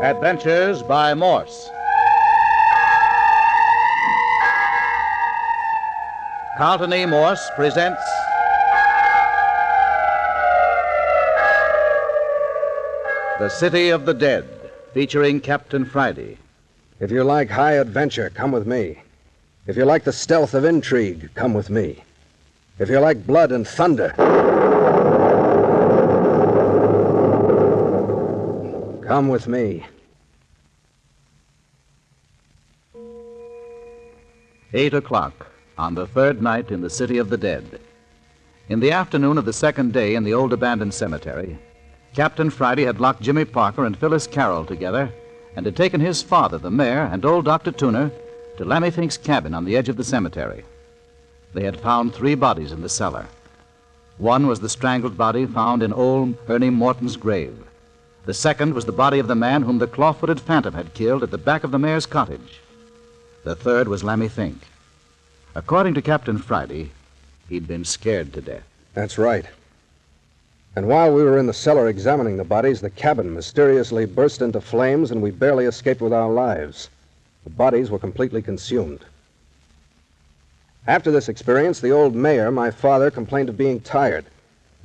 Adventures by Morse. Carlton E. Morse presents The City of the Dead, featuring Captain Friday. If you like high adventure, come with me. If you like the stealth of intrigue, come with me. If you like blood and thunder, come with me. 8 o'clock on the third night in the City of the Dead. In the afternoon of the second day in the old abandoned cemetery, Captain Friday had locked Jimmy Parker and Phyllis Carroll together and had taken his father, the mayor, and old Dr. Tuner to Lammy Fink's cabin on the edge of the cemetery. They had found 3 bodies in the cellar. One was the strangled body found in old Ernie Morton's grave. The second was the body of the man whom the claw-footed phantom had killed at the back of the mayor's cottage. The third was Lammy Fink. According to Captain Friday, he'd been scared to death. That's right. And while we were in the cellar examining the bodies, the cabin mysteriously burst into flames and we barely escaped with our lives. The bodies were completely consumed. After this experience, the old mayor, my father, complained of being tired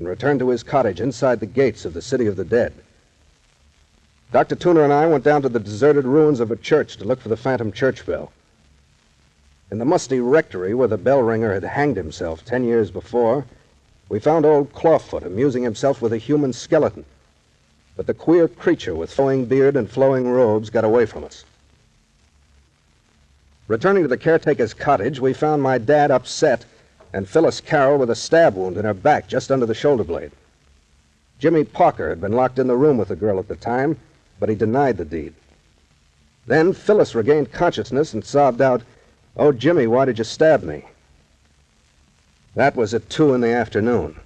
and returned to his cottage inside the gates of the City of the Dead. Dr. Tuner and I went down to the deserted ruins of a church to look for the phantom church bell. In the musty rectory where the bell ringer had hanged himself 10 years before, we found old Clawfoot amusing himself with a human skeleton. But the queer creature with flowing beard and flowing robes got away from us. Returning to the caretaker's cottage, we found my dad upset and Phyllis Carroll with a stab wound in her back just under the shoulder blade. Jimmy Parker had been locked in the room with the girl at the time, but he denied the deed. Then Phyllis regained consciousness and sobbed out, "Oh, Jimmy, why did you stab me?" That was at 2 in the afternoon.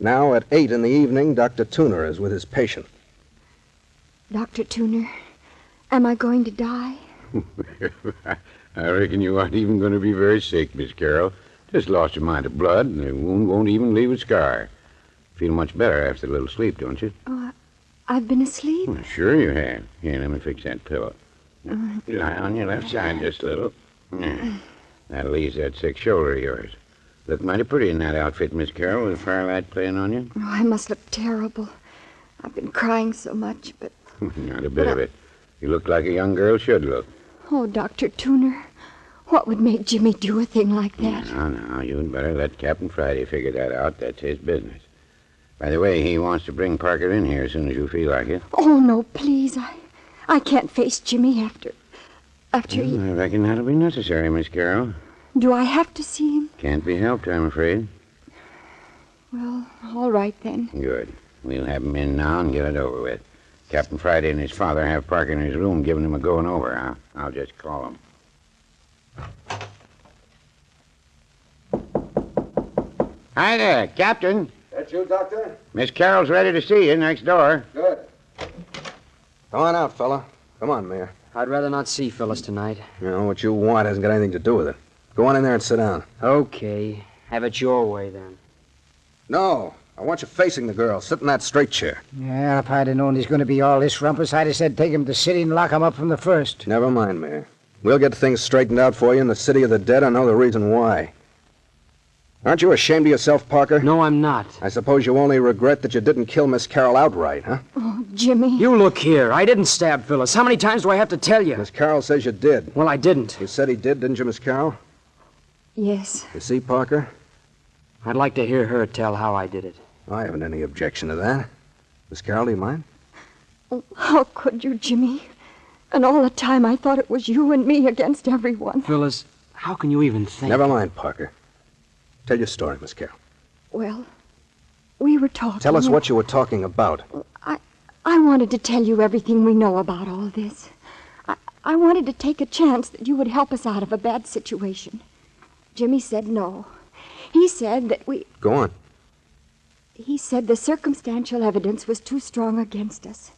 Now, at 8 in the evening, Dr. Tuner is with his patient. Dr. Tuner, am I going to die? I reckon you aren't even going to be very sick, Miss Carroll. Just lost your mind of blood, and the wound won't even leave a scar. Feel much better after a little sleep, don't you? Oh, I've been asleep? Well, sure you have. Here, let me fix that pillow. Lie on your left side just a little. That'll ease that sick shoulder of yours. Look mighty pretty in that outfit, Miss Carroll, with the firelight playing on you. Oh, I must look terrible. I've been crying so much, but... Not a bit of it. You look like a young girl should look. Oh, Dr. Tuner, what would make Jimmy do a thing like that? No, you'd better let Captain Friday figure that out. That's his business. By the way, he wants to bring Parker in here as soon as you feel like it. Oh, no, please. I can't face Jimmy after he... I reckon that'll be necessary, Miss Carroll. Do I have to see him? Can't be helped, I'm afraid. Well, all right then. Good. We'll have him in now and get it over with. Captain Friday and his father have Parker in his room giving him a going over. I'll just call him. Hi there, Captain. That you, Doctor? Miss Carroll's ready to see you next door. Good. Come on out, fella. Come on, Mayor. I'd rather not see Phyllis tonight. You know, what you want hasn't got anything to do with it. Go on in there and sit down. Okay. Have it your way, then. No, I want you facing the girl. Sit in that straight chair. Yeah, if I'd have known he's going to be all this rumpus, I'd have said take him to the city and lock him up from the first. Never mind, Mayor. We'll get things straightened out for you in the City of the Dead. I know the reason why. Aren't you ashamed of yourself, Parker? No, I'm not. I suppose you only regret that you didn't kill Miss Carroll outright, huh? Oh, Jimmy. You look here. I didn't stab Phyllis. How many times do I have to tell you? Miss Carroll says you did. Well, I didn't. You said he did, didn't you, Miss Carroll? Yes. You see, Parker? I'd like to hear her tell how I did it. I haven't any objection to that. Miss Carroll, do you mind? Oh, how could you, Jimmy? And all the time I thought it was you and me against everyone. Phyllis, how can you even think? Never mind, Parker. Tell your story, Miss Carroll. Well, we were talking... Tell us what you were talking about. I wanted to tell you everything we know about all this. I wanted to take a chance that you would help us out of a bad situation. Jimmy said no. He said that we... Go on. He said the circumstantial evidence was too strong against us.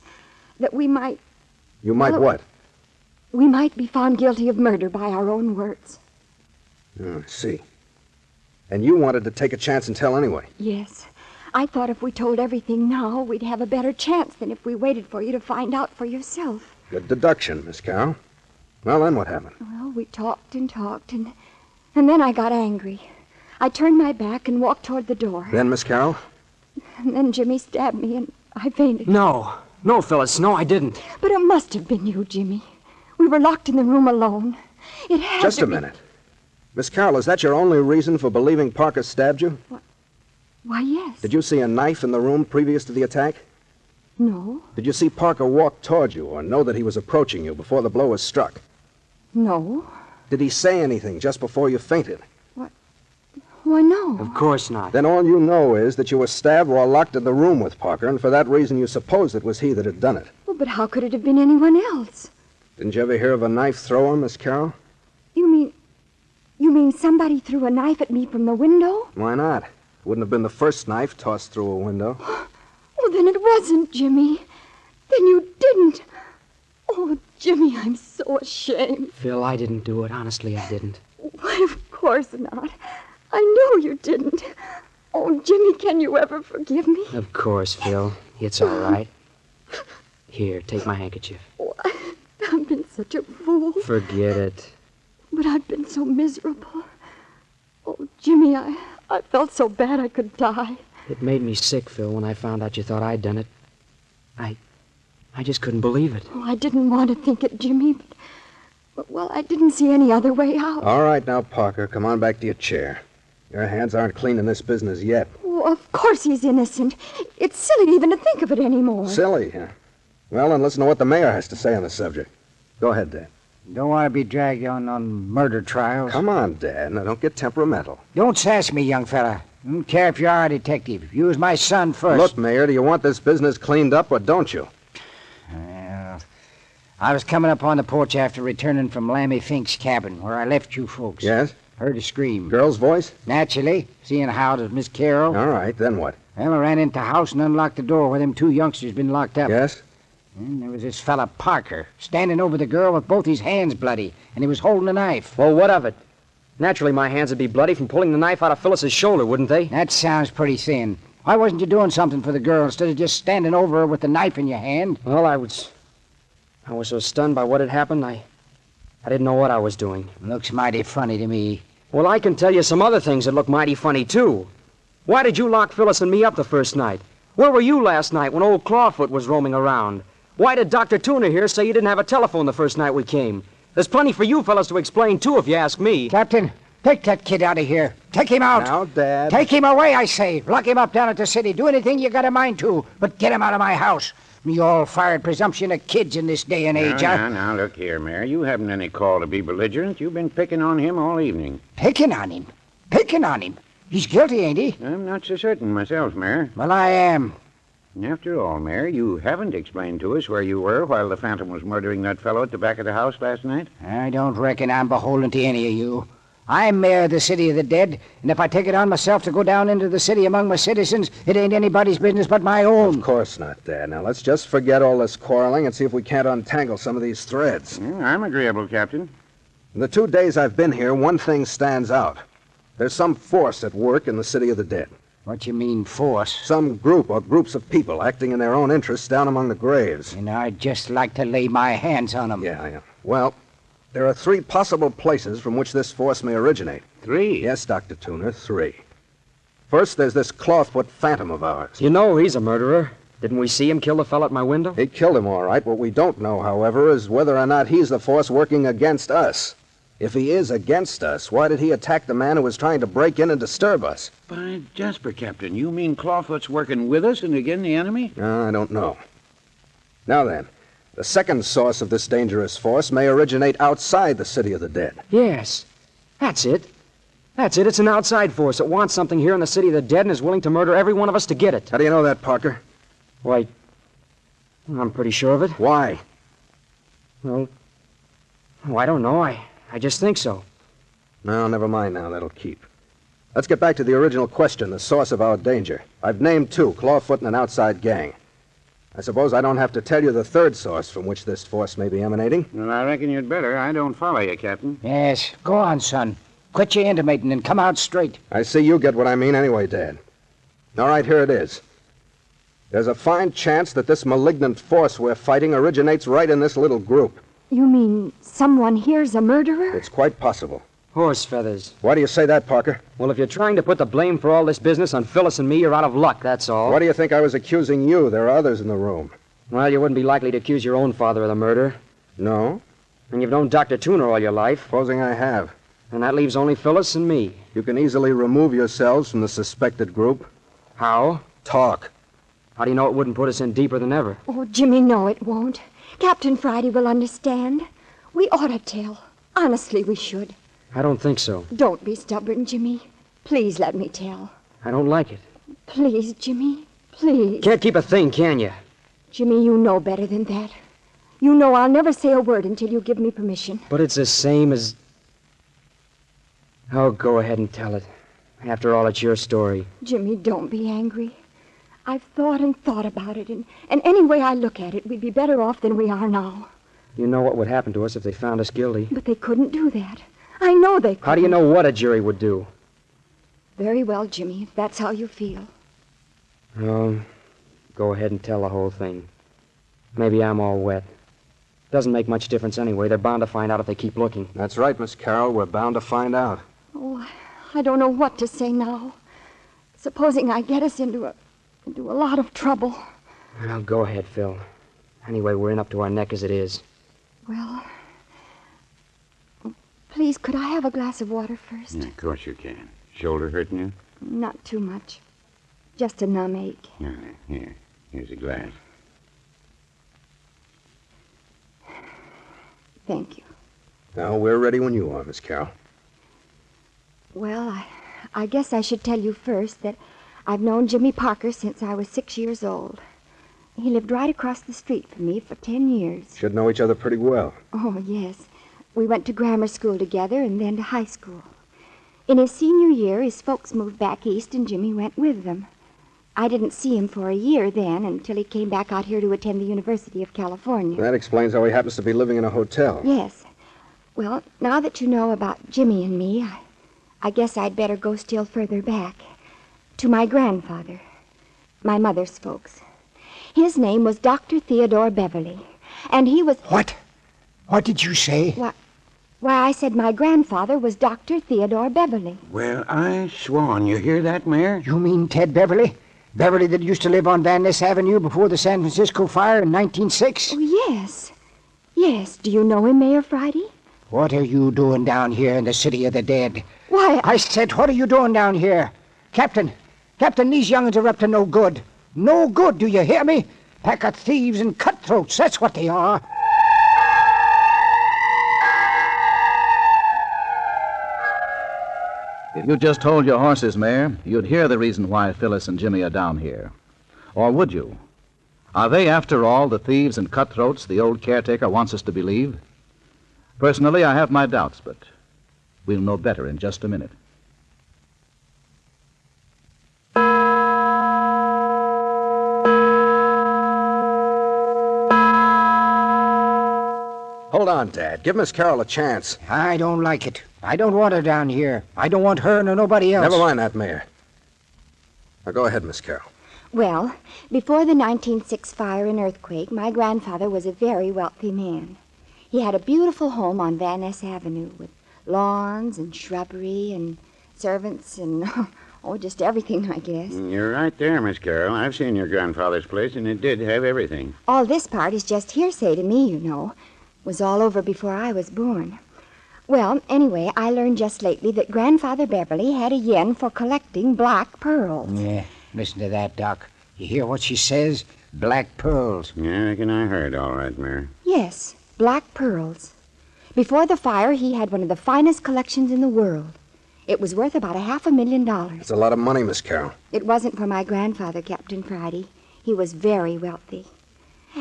That we might... You might what? We might be found guilty of murder by our own words. Oh, I see. And you wanted to take a chance and tell anyway. Yes. I thought if we told everything now, we'd have a better chance than if we waited for you to find out for yourself. Good deduction, Miss Carroll. Well, then what happened? Well, we talked, and then I got angry. I turned my back and walked toward the door. Then, Miss Carroll? And then Jimmy stabbed me, and I fainted. No, Phyllis, no, I didn't. But it must have been you, Jimmy. We were locked in the room alone. It had Just to a be... minute. Miss Carroll, is that your only reason for believing Parker stabbed you? Why, yes. Did you see a knife in the room previous to the attack? No. Did you see Parker walk toward you or know that he was approaching you before the blow was struck? No. Did he say anything just before you fainted? Why, no. Of course not. Then all you know is that you were stabbed while locked in the room with Parker, and for that reason you suppose it was he that had done it. Well, but how could it have been anyone else? Didn't you ever hear of a knife thrower, Miss Carroll? You mean somebody threw a knife at me from the window? Why not? It wouldn't have been the first knife tossed through a window. Oh, then it wasn't, Jimmy. Then you didn't. Oh, Jimmy, I'm so ashamed. Phil, I didn't do it. Honestly, I didn't. Why, of course not. I know you didn't. Oh, Jimmy, can you ever forgive me? Of course, Phil. It's all right. Here, take my handkerchief. Oh, I've been such a fool. Forget it. But I've been so miserable. Oh, Jimmy, I felt so bad I could die. It made me sick, Phil, when I found out you thought I'd done it. I just couldn't believe it. Oh, I didn't want to think it, Jimmy, but well, I didn't see any other way out. All right now, Parker, come on back to your chair. Your hands aren't clean in this business yet. Oh, of course he's innocent. It's silly even to think of it anymore. Silly, huh? Well, then listen to what the mayor has to say on the subject. Go ahead, Dad. Don't want to be dragged on murder trials. Come on, Dad. Now, don't get temperamental. Don't sass me, young fella. Don't care if you are a detective. You was my son first. Look, Mayor, do you want this business cleaned up or don't you? Well, I was coming up on the porch after returning from Lammy Fink's cabin, where I left you folks. Yes? Heard a scream. Girl's voice? Naturally, seeing how it was Miss Carroll. All right, then what? Well, I ran into the house and unlocked the door where them two youngsters been locked up. Yes? And there was this fella, Parker, standing over the girl with both his hands bloody, and he was holding a knife. Well, what of it? Naturally, my hands would be bloody from pulling the knife out of Phyllis's shoulder, wouldn't they? That sounds pretty thin. Why wasn't you doing something for the girl instead of just standing over her with the knife in your hand? Well, I was so stunned by what had happened, I didn't know what I was doing. Looks mighty funny to me. Well, I can tell you some other things that look mighty funny, too. Why did you lock Phyllis and me up the first night? Where were you last night when old Clawfoot was roaming around? Why did Dr. Tooner here say you didn't have a telephone the first night we came? There's plenty for you fellas to explain, too, if you ask me. Captain, take that kid out of here. Take him out. Now, Dad. Take him away, I say. Lock him up down at the city. Do anything you got a mind to, but get him out of my house. Me all-fired presumption of kids in this day and age, Now, look here, Mayor. You haven't any call to be belligerent. You've been picking on him all evening. Picking on him? Picking on him? He's guilty, ain't he? I'm not so certain myself, Mayor. Well, I am. After all, Mayor, you haven't explained to us where you were while the Phantom was murdering that fellow at the back of the house last night. I don't reckon I'm beholden to any of you. I'm mayor of the city of the dead, and if I take it on myself to go down into the city among my citizens, it ain't anybody's business but my own. Of course not, Dad. Now, let's just forget all this quarreling and see if we can't untangle some of these threads. I'm agreeable, Captain. In the 2 days I've been here, one thing stands out. There's some force at work in the city of the dead. What you mean, force? Some group or groups of people acting in their own interests down among the graves. And I'd just like to lay my hands on them. Yeah. Well, there are 3 possible places from which this force may originate. 3? Yes, Dr. Tooner, 3. First, there's this Clawfoot Phantom of ours. You know he's a murderer. Didn't we see him kill the fellow at my window? He killed him, all right. What we don't know, however, is whether or not he's the force working against us. If he is against us, why did he attack the man who was trying to break in and disturb us? By Jasper, Captain, you mean Clawfoot's working with us and against the enemy? I don't know. Now then, the second source of this dangerous force may originate outside the city of the dead. Yes. That's it. It's an outside force that wants something here in the city of the dead and is willing to murder every one of us to get it. How do you know that, Parker? Why, I'm pretty sure of it. Why? Well, I don't know. I just think so. No, never mind now. That'll keep. Let's get back to the original question, the source of our danger. I've named 2, Clawfoot and an outside gang. I suppose I don't have to tell you the third source from which this force may be emanating. Well, I reckon you'd better. I don't follow you, Captain. Yes, go on, son. Quit your intimating and come out straight. I see you get what I mean anyway, Dad. All right, here it is. There's a fine chance that this malignant force we're fighting originates right in this little group. You mean someone here's a murderer? It's quite possible. Horse feathers. Why do you say that, Parker? Well, if you're trying to put the blame for all this business on Phyllis and me, you're out of luck, that's all. Why do you think I was accusing you? There are others in the room. Well, you wouldn't be likely to accuse your own father of the murder. No? And you've known Dr. Tuner all your life. Supposing I have. And that leaves only Phyllis and me. You can easily remove yourselves from the suspected group. How? Talk. How do you know it wouldn't put us in deeper than ever? Oh, Jimmy, no, it won't. Captain Friday will understand. We ought to tell. Honestly, we should. I don't think so. Don't be stubborn, Jimmy. Please let me tell. I don't like it. Please, Jimmy. Please. Can't keep a thing, can you? Jimmy, you know better than that. You know I'll never say a word until you give me permission. But it's the same as... Oh, go ahead and tell it. After all, it's your story. Jimmy, don't be angry. I've thought and thought about it, and any way I look at it, we'd be better off than we are now. You know what would happen to us if they found us guilty. But they couldn't do that. I know they couldn't. How do you know what a jury would do? Very well, Jimmy, if that's how you feel. Oh, go ahead and tell the whole thing. Maybe I'm all wet. Doesn't make much difference anyway. They're bound to find out if they keep looking. That's right, Miss Carroll. We're bound to find out. Oh, I don't know what to say now. Supposing I get us into a lot of trouble. Well, go ahead, Phil. Anyway, we're in up to our neck as it is. Well, please, could I have a glass of water first? Yeah, of course you can. Shoulder hurting you? Not too much. Just a numb ache. Yeah, here. Here's a glass. Thank you. Now, we're ready when you are, Miss Carroll. Well, I guess I should tell you first that I've known Jimmy Parker since I was 6 years old. He lived right across the street from me for 10 years. Should know each other pretty well. Oh, yes. We went to grammar school together and then to high school. In his senior year, his folks moved back east and Jimmy went with them. I didn't see him for a year then until he came back out here to attend the University of California. That explains how he happens to be living in a hotel. Yes. Well, now that you know about Jimmy and me, I guess I'd better go still further back. To my grandfather, my mother's folks. His name was Dr. Theodore Beverly, and he was... What? What did you say? Why, I said my grandfather was Dr. Theodore Beverly. Well, I swan. You hear that, Mayor? You mean Ted Beverly? Beverly that used to live on Van Ness Avenue before the San Francisco fire in 1906? Oh, yes. Yes. Do you know him, Mayor Friday? What are you doing down here in the city of the dead? Why, I said, what are you doing down here? Captain, these young'uns are up to no good. No good, do you hear me? Pack of thieves and cutthroats, that's what they are. If you just hold your horses, Mayor, you'd hear the reason why Phyllis and Jimmy are down here. Or would you? Are they, after all, the thieves and cutthroats the old caretaker wants us to believe? Personally, I have my doubts, but we'll know better in just a minute. Hold on, Dad. Give Miss Carroll a chance. I don't like it. I don't want her down here. I don't want her nor nobody else. Never mind that, Mayor. Now, go ahead, Miss Carroll. well, before the 1906 fire and earthquake, my grandfather was a very wealthy man. He had a beautiful home on Van Ness Avenue with lawns and shrubbery and servants and, just everything, I guess. You're right there, Miss Carroll. I've seen your grandfather's place, and it did have everything. All this part is just hearsay to me, you know. It was all over before I was born. Well, anyway, I learned just lately that Grandfather Beverly had a yen for collecting black pearls. Yeah, listen to that, Doc. You hear what she says? Black pearls. Yeah, I reckon I heard all right, Mary. Yes, black pearls. Before the fire, he had one of the finest collections in the world. It was worth about $500,000. That's a lot of money, Miss Carroll. It wasn't for my grandfather, Captain Friday. He was very wealthy.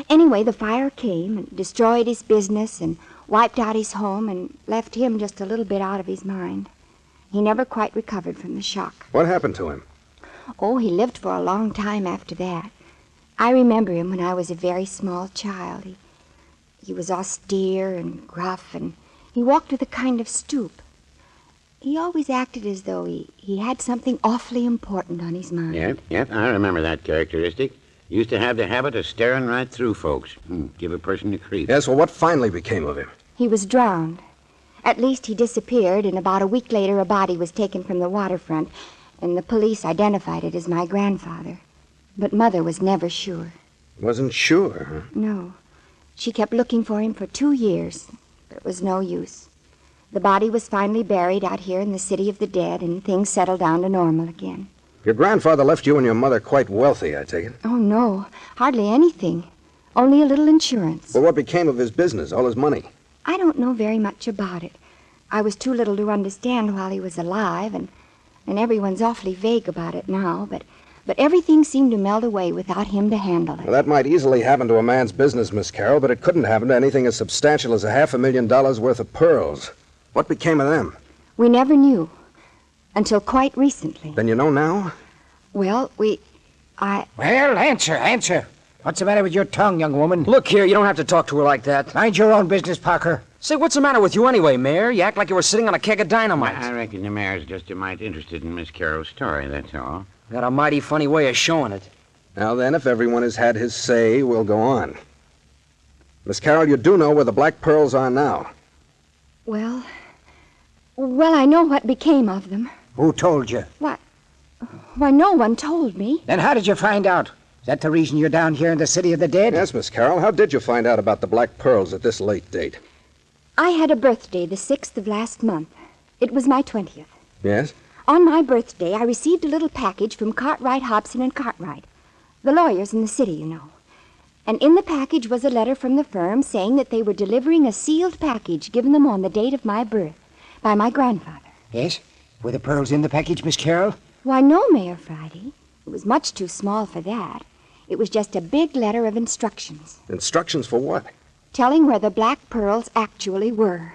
Anyway, the fire came and destroyed his business and wiped out his home and left him just a little bit out of his mind. He never quite recovered from the shock. What happened to him? Oh, he lived for a long time after that. I remember him when I was a very small child. He was austere and gruff, and he walked with a kind of stoop. He always acted as though he had something awfully important on his mind. Yep, I remember that characteristic. Used to have the habit of staring right through folks. Give a person the creep. Yes, well, what finally became of him? He was drowned. At least he disappeared, and about a week later a body was taken from the waterfront, and the police identified it as my grandfather. But Mother was never sure. Wasn't sure, huh? No. She kept looking for him for 2 years, but it was no use. The body was finally buried out here in the city of the dead, and things settled down to normal again. Your grandfather left you and your mother quite wealthy, I take it. Oh, no. Hardly anything. Only a little insurance. Well, what became of his business, all his money? I don't know very much about it. I was too little to understand while he was alive, and everyone's awfully vague about it now, but everything seemed to melt away without him to handle it. Well, that might easily happen to a man's business, Miss Carroll, but it couldn't happen to anything as substantial as $500,000 worth of pearls. What became of them? We never knew. Until quite recently. Then you know now? Well, Well, answer. What's the matter with your tongue, young woman? Look here, you don't have to talk to her like that. Mind your own business, Parker. Say, what's the matter with you anyway, Mayor? You act like you were sitting on a keg of dynamite. I reckon the mayor's just a mite interested in Miss Carroll's story, that's all. Got a mighty funny way of showing it. Now then, if everyone has had his say, we'll go on. Miss Carroll, you do know where the black pearls are now. well, I know what became of them. Who told you? Why, no one told me. Then how did you find out? Is that the reason you're down here in the city of the dead? Yes, Miss Carroll. How did you find out about the black pearls at this late date? I had a birthday the 6th of last month. It was my 20th. Yes? On my birthday, I received a little package from Cartwright, Hobson, and Cartwright, the lawyers in the city, you know. And in the package was a letter from the firm saying that they were delivering a sealed package given them on the date of my birth by my grandfather. Yes? Were the pearls in the package, Miss Carroll? Why, no, Mayor Friday. It was much too small for that. It was just a big letter of instructions. Instructions for what? Telling where the black pearls actually were.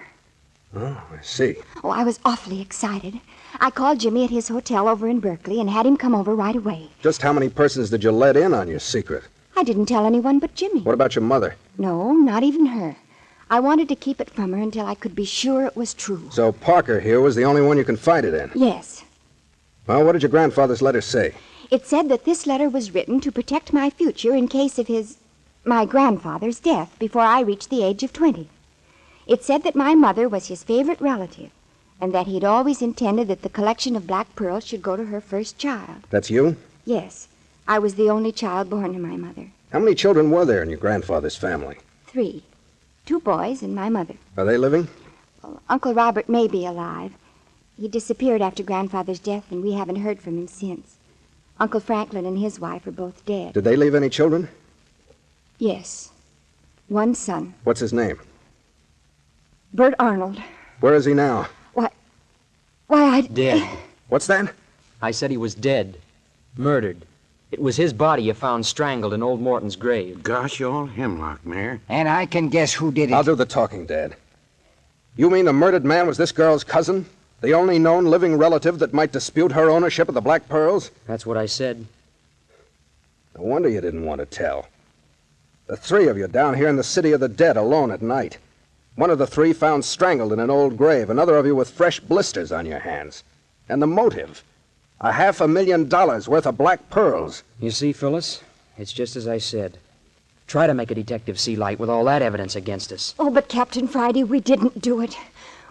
Oh, I see. Oh, I was awfully excited. I called Jimmy at his hotel over in Berkeley and had him come over right away. Just how many persons did you let in on your secret? I didn't tell anyone but Jimmy. What about your mother? No, not even her. I wanted to keep it from her until I could be sure it was true. So Parker here was the only one you confided in? Yes. Well, what did your grandfather's letter say? It said that this letter was written to protect my future in case of my grandfather's death before I reached the age of 20. It said that my mother was his favorite relative and that he'd always intended that the collection of black pearls should go to her first child. That's you? Yes. I was the only child born to my mother. How many children were there in your grandfather's family? 3. 2 boys and my mother. Are they living? Well, Uncle Robert may be alive. He disappeared after Grandfather's death, and we haven't heard from him since. Uncle Franklin and his wife are both dead. Did they leave any children? Yes. 1 son. What's his name? Bert Arnold. Where is he now? Dead. What's that? I said he was dead. Murdered. It was his body you found strangled in old Morton's grave. Gosh, all hemlock, Mayor. And I can guess who did it. I'll do the talking, Dad. You mean the murdered man was this girl's cousin? The only known living relative that might dispute her ownership of the black pearls? That's what I said. No wonder you didn't want to tell. The 3 of you down here in the city of the dead alone at night. One of the 3 found strangled in an old grave. Another of you with fresh blisters on your hands. And the motive? $500,000 worth of black pearls. You see, Phyllis, it's just as I said. Try to make a detective see light with all that evidence against us. Oh, but Captain Friday, we didn't do it.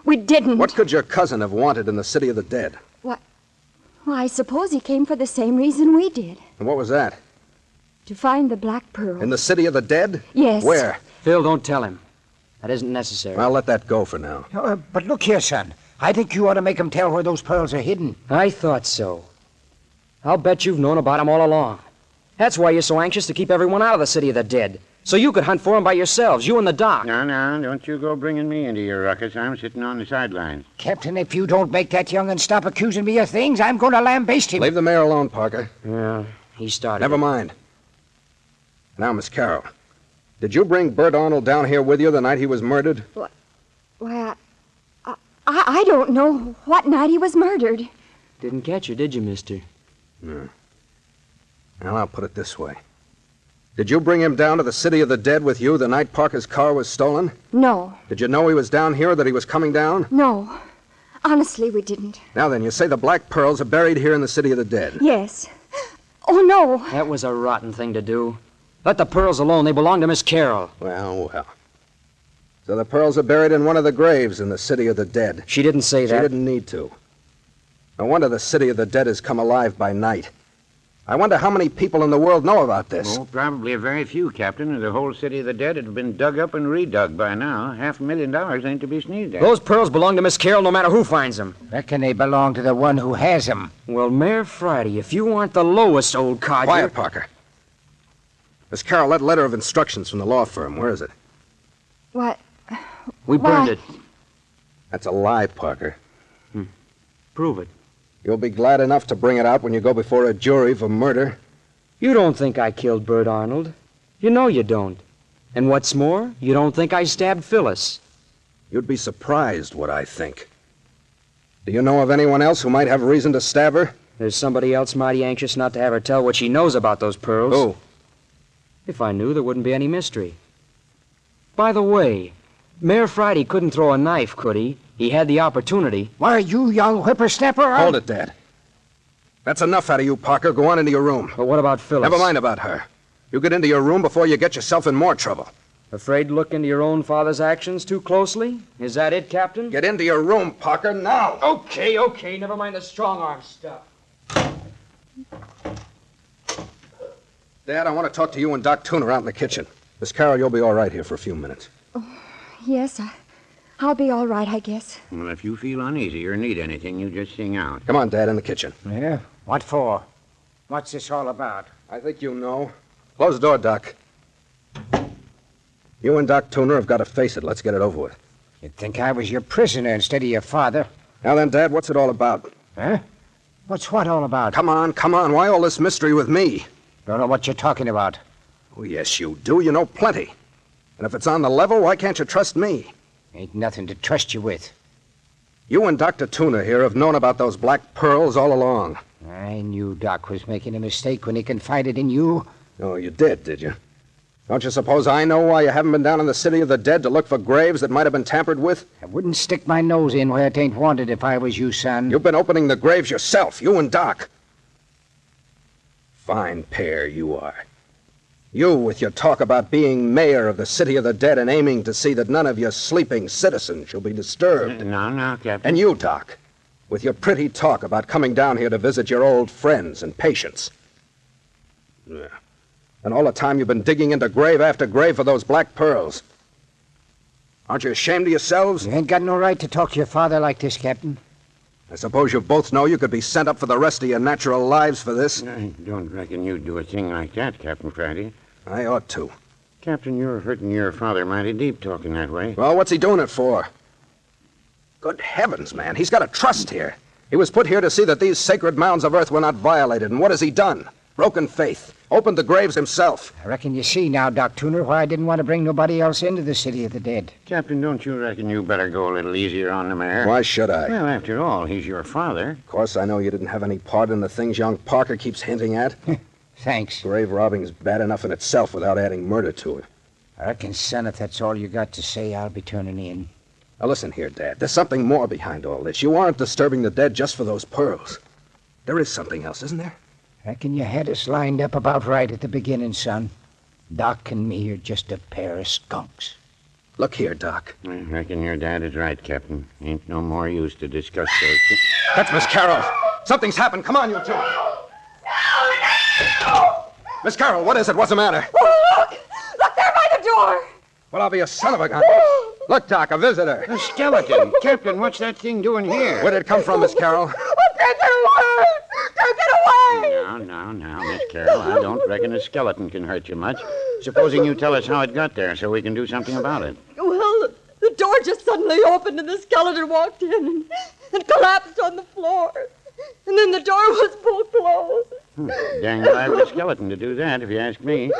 We didn't. What could your cousin have wanted in the city of the dead? Well, I suppose he came for the same reason we did. And what was that? To find the black pearl. In the city of the dead? Yes. Where? Phil, don't tell him. That isn't necessary. I'll let that go for now. But look here, son. I think you ought to make him tell where those pearls are hidden. I thought so. I'll bet you've known about him all along. That's why you're so anxious to keep everyone out of the city of the dead. So you could hunt for them by yourselves, you and the doc. No, don't you go bringing me into your ruckus. I'm sitting on the sidelines. Captain, if you don't make that young'un stop accusing me of things, I'm going to lambaste him. Leave the mayor alone, Parker. Yeah, he started. Never mind. Now, Miss Carroll, did you bring Bert Arnold down here with you the night he was murdered? Why, I don't know what night he was murdered. Didn't catch you, did you, mister? No. Well, I'll put it this way. Did you bring him down to the city of the dead with you the night Parker's car was stolen? No. Did you know he was down here or that he was coming down? No. Honestly, we didn't. Now then, you say the black pearls are buried here in the City of the Dead. Yes. Oh, no. That was a rotten thing to do. Let the pearls alone. They belong to Miss Carroll. Well. So the pearls are buried in one of the graves in the City of the Dead. She didn't say that. She didn't need to. No wonder the City of the Dead has come alive by night. I wonder how many people in the world know about this. Oh, probably a very few, Captain. The whole City of the Dead would have been dug up and redug by now. $500,000 ain't to be sneezed at. Those pearls belong to Miss Carroll no matter who finds them. Reckon they belong to the one who has them. Well, Mayor Friday, if you aren't the lowest old codger... Quiet, Parker. Miss Carroll, that letter of instructions from the law firm, where is it? What? We burned it. That's a lie, Parker. Prove it. You'll be glad enough to bring it out when you go before a jury for murder. You don't think I killed Bert Arnold. You know you don't. And what's more, you don't think I stabbed Phyllis. You'd be surprised what I think. Do you know of anyone else who might have reason to stab her? There's somebody else mighty anxious not to have her tell what she knows about those pearls. Who? If I knew, there wouldn't be any mystery. By the way, Mayor Friday couldn't throw a knife, could he? He had the opportunity. Why, you young whippersnapper? Hold it, Dad. That's enough out of you, Parker. Go on into your room. But what about Phyllis? Never mind about her. You get into your room before you get yourself in more trouble. Afraid to look into your own father's actions too closely? Is that it, Captain? Get into your room, Parker, now. Okay. Never mind the strong-arm stuff. Dad, I want to talk to you and Doc Tooner out in the kitchen. Miss Carroll, you'll be all right here for a few minutes. Yes, I'll be all right, I guess. Well, if you feel uneasy or need anything, you just sing out. Come on, Dad, in the kitchen. Yeah? What for? What's this all about? I think you know. Close the door, Doc. You and Doc Tooner have got to face it. Let's get it over with. You'd think I was your prisoner instead of your father. Now then, Dad, what's it all about? Huh? What's what all about? Come on. Why all this mystery with me? Don't know what you're talking about. Oh, yes, you do. You know plenty. And if it's on the level, why can't you trust me? Ain't nothing to trust you with. You and Dr. Tooner here have known about those black pearls all along. I knew Doc was making a mistake when he confided in you. Oh, you did you? Don't you suppose I know why you haven't been down in the City of the Dead to look for graves that might have been tampered with? I wouldn't stick my nose in where it ain't wanted if I was you, son. You've been opening the graves yourself, you and Doc. Fine pair you are. You with your talk about being mayor of the City of the Dead and aiming to see that none of your sleeping citizens shall be disturbed. No, Captain. And you, Doc, with your pretty talk about coming down here to visit your old friends and patients. Yeah. And all the time you've been digging into grave after grave for those black pearls. Aren't you ashamed of yourselves? You ain't got no right to talk to your father like this, Captain. I suppose you both know you could be sent up for the rest of your natural lives for this. I don't reckon you'd do a thing like that, Captain Friday. I ought to. Captain, you're hurting your father mighty deep talking that way. Well, what's he doing it for? Good heavens, man. He's got a trust here. He was put here to see that these sacred mounds of earth were not violated. And what has he done? Broken faith. Opened the graves himself. I reckon you see now, Doc Tooner, why I didn't want to bring nobody else into the City of the Dead. Captain, don't you reckon you better go a little easier on the mayor? Why should I? Well, after all, he's your father. Of course, I know you didn't have any part in the things young Parker keeps hinting at. Thanks. Grave robbing's bad enough in itself without adding murder to it. I reckon, son, if that's all you got to say, I'll be turning in. Now, listen here, Dad. There's something more behind all this. You aren't disturbing the dead just for those pearls. There is something else, isn't there? Reckon you had us lined up about right at the beginning, son. Doc and me are just a pair of skunks. Look here, Doc. I reckon your dad is right, Captain. Ain't no more use to discuss those things. That's Miss Carroll. Something's happened. Come on, you two. Miss Carroll, what is it? What's the matter? Oh, look! Look there by the door! Well, I'll be a son of a gun. Look, Doc, a visitor. A skeleton. Captain, what's that thing doing here? Where did it come from, Miss Carroll? Take it away! Take it away! Now, Miss Carroll, I don't reckon a skeleton can hurt you much. Supposing you tell us how it got there so we can do something about it. Well, the door just suddenly opened and the skeleton walked in and collapsed on the floor. And then the door was pulled closed. Dang lively skeleton to do that, if you ask me.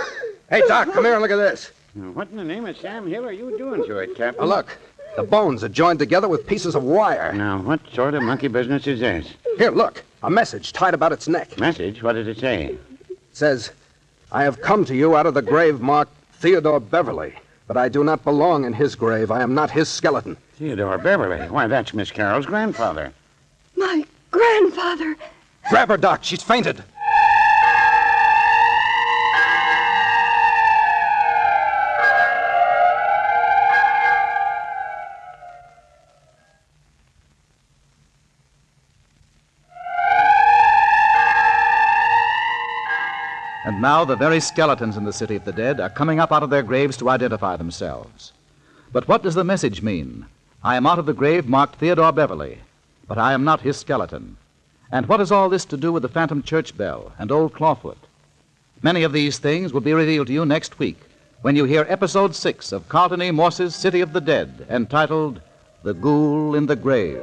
Hey, Doc, come here and look at this. What in the name of Sam Hill are you doing to it, Captain? Now, look. The bones are joined together with pieces of wire. Now, what sort of monkey business is this? Here, look. A message tied about its neck. Message? What does it say? It says, I have come to you out of the grave marked Theodore Beverly, but I do not belong in his grave. I am not his skeleton. Theodore Beverly. Why, that's Miss Carroll's grandfather. My grandfather. Grab her, Doc. She's fainted. And now the very skeletons in the city of the dead are coming up out of their graves to identify themselves. But what does the message mean? I am out of the grave marked Theodore Beverly, but I am not his skeleton. And what has all this to do with the phantom church bell and old Clawfoot? Many of these things will be revealed to you next week when you hear Episode 6 of Carlton E. Morse's City of the Dead, entitled The Ghoul in the Grave.